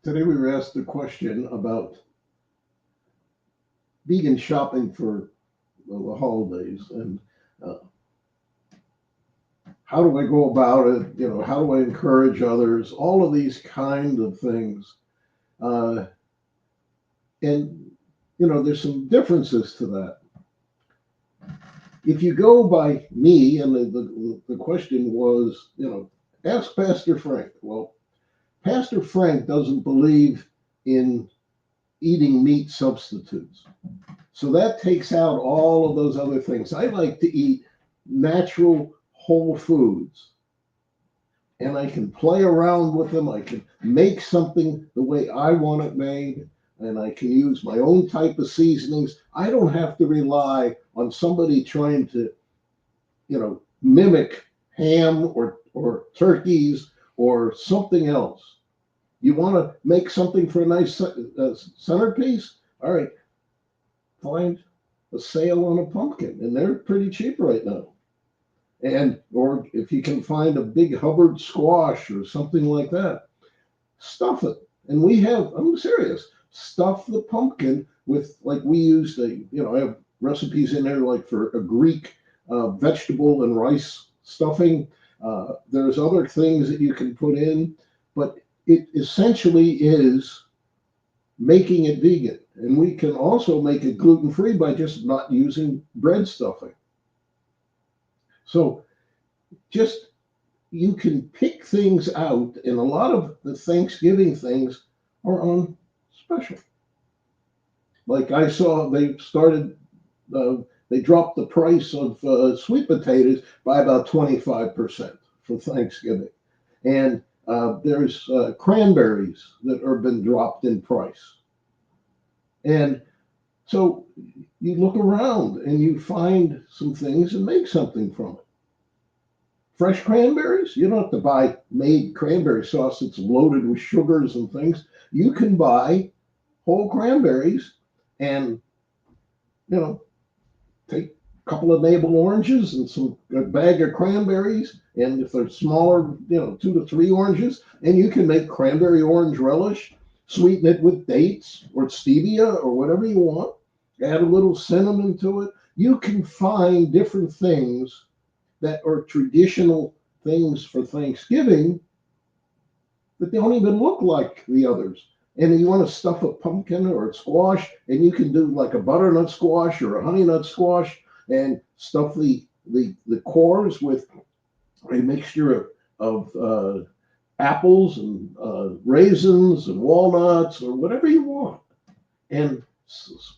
Today we were asked a question about vegan shopping for the holidays and uh, how do I go about it? How do I encourage others? All of these kind of things. Uh, and, there's some differences to that. If you go by me, and the question was, ask Pastor Frank. Well, Pastor Frank doesn't believe in eating meat substitutes. So that takes out all of those other things. I like to eat natural whole foods and I can play around with them. I can make something the way I want it made and I can use my own type of seasonings. I don't have to rely on somebody trying to, mimic ham or turkeys or something else. You want to make something for a nice centerpiece? All right, find a sale on a pumpkin, and they're pretty cheap right now. And or if you can find a big Hubbard squash or something like that, stuff it. And we have, I'm serious, stuff the pumpkin with like we used I have recipes in there like for a Greek vegetable and rice stuffing. There's other things that you can put in, but it essentially is making it vegan. And we can also make it gluten free by just not using bread stuffing. So just you can pick things out, and a lot of the Thanksgiving things are on special. Like I saw they dropped the price of sweet potatoes by about 25% for Thanksgiving. And there's cranberries that have been dropped in price. And so you look around and you find some things and make something from it. Fresh cranberries, you don't have to buy made cranberry sauce that's loaded with sugars and things. You can buy whole cranberries and, take a couple of navel oranges and a bag of cranberries. And if they're smaller, 2 to 3 oranges, and you can make cranberry orange relish, sweeten it with dates or stevia or whatever you want, add a little cinnamon to it. You can find different things that are traditional things for Thanksgiving that don't even look like the others. And you want to stuff a pumpkin or a squash, and you can do like a butternut squash or a honey nut squash and stuff the cores with a mixture of apples and raisins and walnuts or whatever you want, and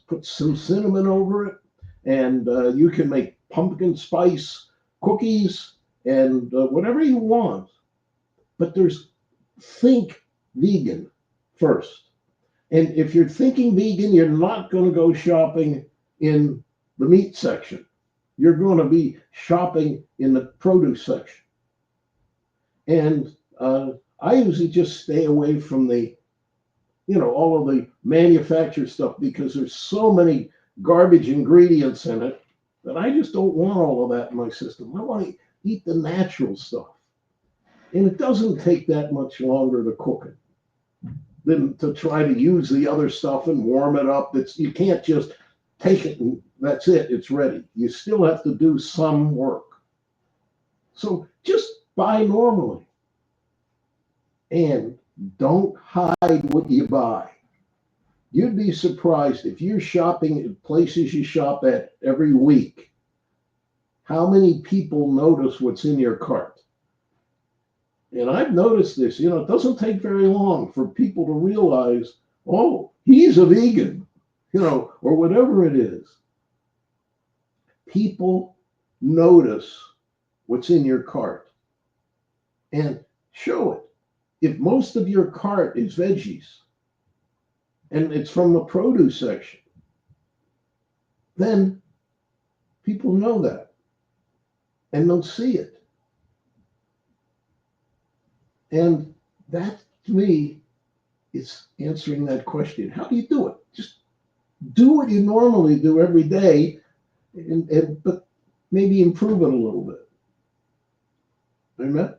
put some cinnamon over it. And you can make pumpkin spice cookies and whatever you want. But think vegan first. And if you're thinking vegan, you're not going to go shopping in the meat section. You're going to be shopping in the produce section. And I usually just stay away from all of the manufactured stuff because there's so many garbage ingredients in it that I just don't want all of that in my system. I want to eat the natural stuff. And it doesn't take that much longer to cook it than to try to use the other stuff and warm it up. You can't just take it and that's it, it's ready. You still have to do some work. So just buy normally. And don't hide what you buy. You'd be surprised if you're shopping at places you shop at every week, how many people notice what's in your cart. And I've noticed this, it doesn't take very long for people to realize, oh, he's a vegan, or whatever it is. People notice what's in your cart and show it. If most of your cart is veggies and it's from the produce section, then people know that and they'll see it. And that, to me, is answering that question. How do you do it? Just do what you normally do every day, but maybe improve it a little bit. Amen?